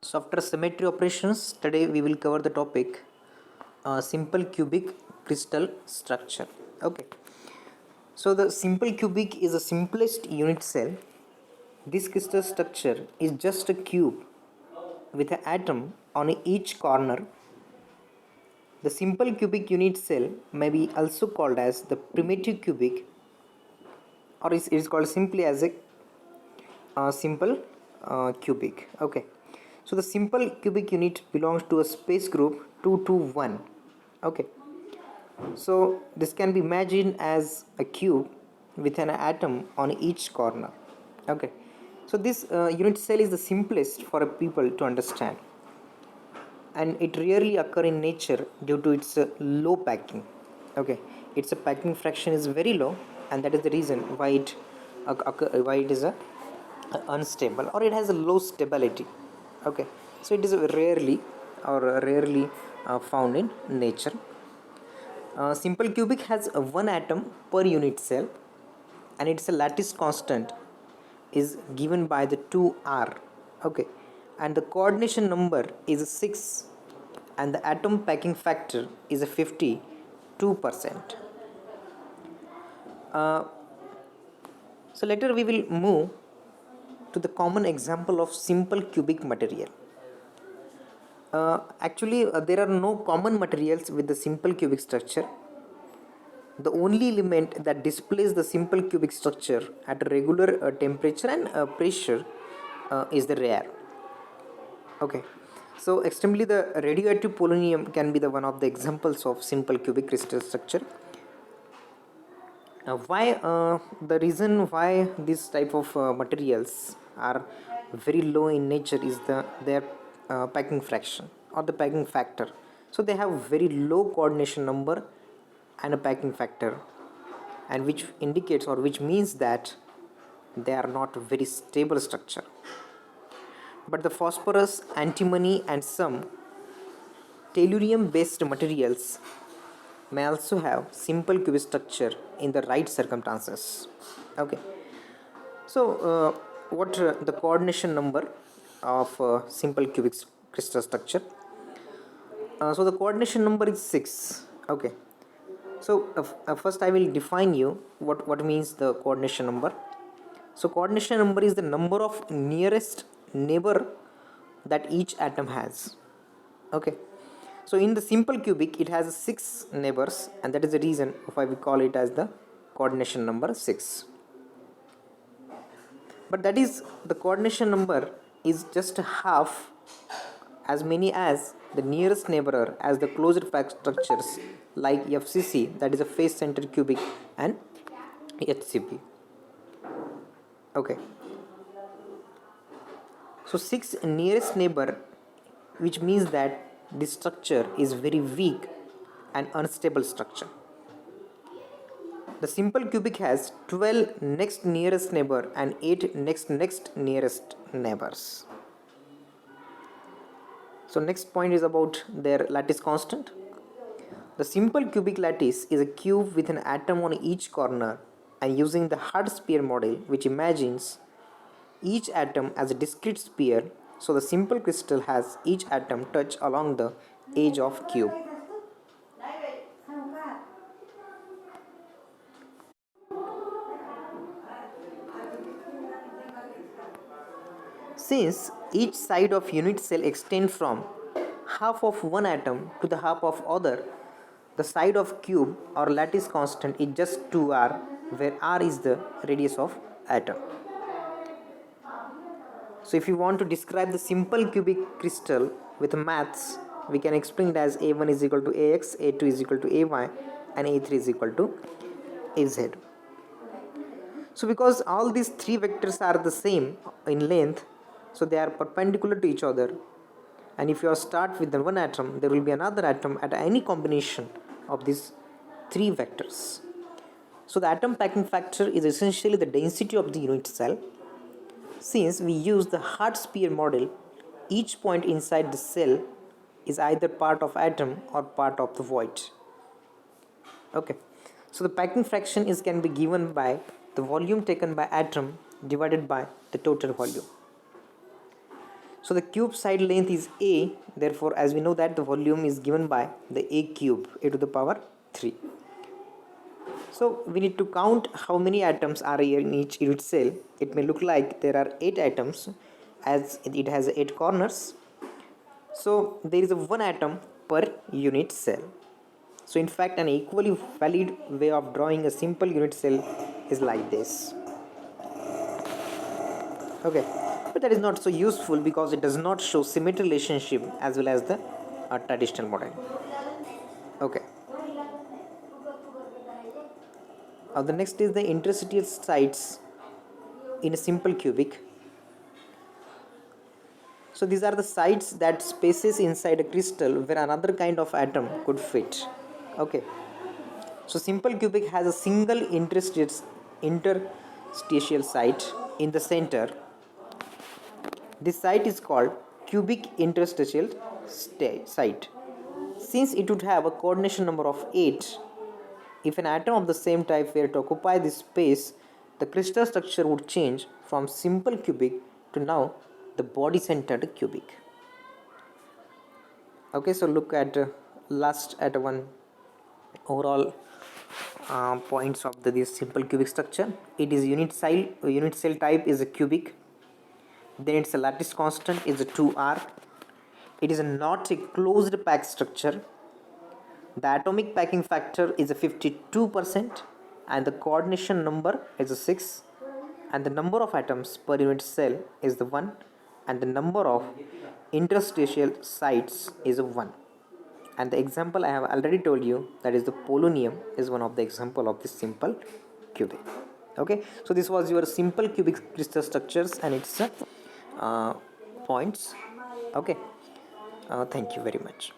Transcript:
So after symmetry operations, today we will cover the topic simple cubic crystal structure. Okay. So the simple cubic is the simplest unit cell. This crystal structure is just a cube with an atom on each corner. The simple cubic unit cell may be also called as the primitive cubic, or is called simply as a simple cubic. Okay. So the simple cubic unit belongs to a space group 221. Okay. So this can be imagined as a cube with an atom on each corner. Okay. So this unit cell is the simplest for a people to understand, and it rarely occur in nature due to its low packing. Okay, its packing fraction is very low, and that is the reason why why it is unstable, or it has a low stability. Okay, so it is rarely found in nature. Simple cubic has one atom per unit cell, and its lattice constant is given by the 2r. Okay, and the coordination number is 6, and the atom packing factor is a 52%. So later we will move to the common example of simple cubic material. There are no common materials with the simple cubic structure. The only element that displays the simple cubic structure at a regular temperature and pressure is the rare. Okay, so extremely the radioactive polonium can be the one of the examples of simple cubic crystal structure. Why the reason why this type of materials are very low in nature is their packing fraction or the packing factor. So they have very low coordination number and a packing factor, and which indicates or which means that they are not very stable structure. But the phosphorus, antimony, and some tellurium based materials may also have simple cubic structure in the right circumstances. Okay, so what the coordination number of simple cubic crystal structure? So the coordination number is 6. Okay, so first I will define you what means the coordination number. So coordination number is the number of nearest neighbor that each atom has. Okay, so in the simple cubic it has 6 neighbors, and that is the reason why we call it as the coordination number 6. But that is, the coordination number is just half as many as the nearest neighbor as the closed packed structures like FCC, that is a face centered cubic, and HCP. Okay, so 6 nearest neighbor, which means that this structure is very weak and unstable structure. The simple cubic has 12 next nearest neighbor and 8 next nearest neighbors. So next point is about their lattice constant. The simple cubic lattice is a cube with an atom on each corner, and using the hard sphere model, which imagines each atom as a discrete sphere, so the simple crystal has each atom touch along the edge of cube. Since each side of unit cell extends from half of one atom to the half of other, the side of cube or lattice constant is just 2r, where r is the radius of atom. So if you want to describe the simple cubic crystal with maths, we can explain it as a1 is equal to ax, a2 is equal to ay, and a3 is equal to az. So because all these three vectors are the same in length, so they are perpendicular to each other, and if you start with the one atom, there will be another atom at any combination of these three vectors. So the atom packing factor is essentially the density of the unit cell. Since we use the hard sphere model, each point inside the cell is either part of atom or part of the void. Okay, so the packing fraction can be given by the volume taken by atom divided by the total volume. So the cube side length is a, therefore as we know that the volume is given by the a cube, a to the power 3. So we need to count how many atoms are here in each unit cell. It may look like there are 8 atoms as it has 8 corners. So there is a 1 atom per unit cell. So in fact an equally valid way of drawing a simple unit cell is like this. Okay, but that is not so useful because it does not show symmetry relationship as well as the traditional model. Okay. The next is the interstitial sites in a simple cubic. So these are the sites that spaces inside a crystal where another kind of atom could fit. Okay. So simple cubic has a single interstitial site in the center. This site is called cubic interstitial site. Since it would have a coordination number of 8, if an atom of the same type were to occupy this space, the crystal structure would change from simple cubic to now the body centered cubic. Okay, so look at one overall points of this simple cubic structure. It is unit cell type is a cubic. Then its a lattice constant is a 2r. It is not a closed pack structure. The atomic packing factor is a 52% and the coordination number is a 6, and the number of atoms per unit cell is the 1, and the number of interstitial sites is a 1. And the example I have already told you, that is the polonium, is one of the example of this simple cubic. Okay, so this was your simple cubic crystal structures and its points. Okay, thank you very much.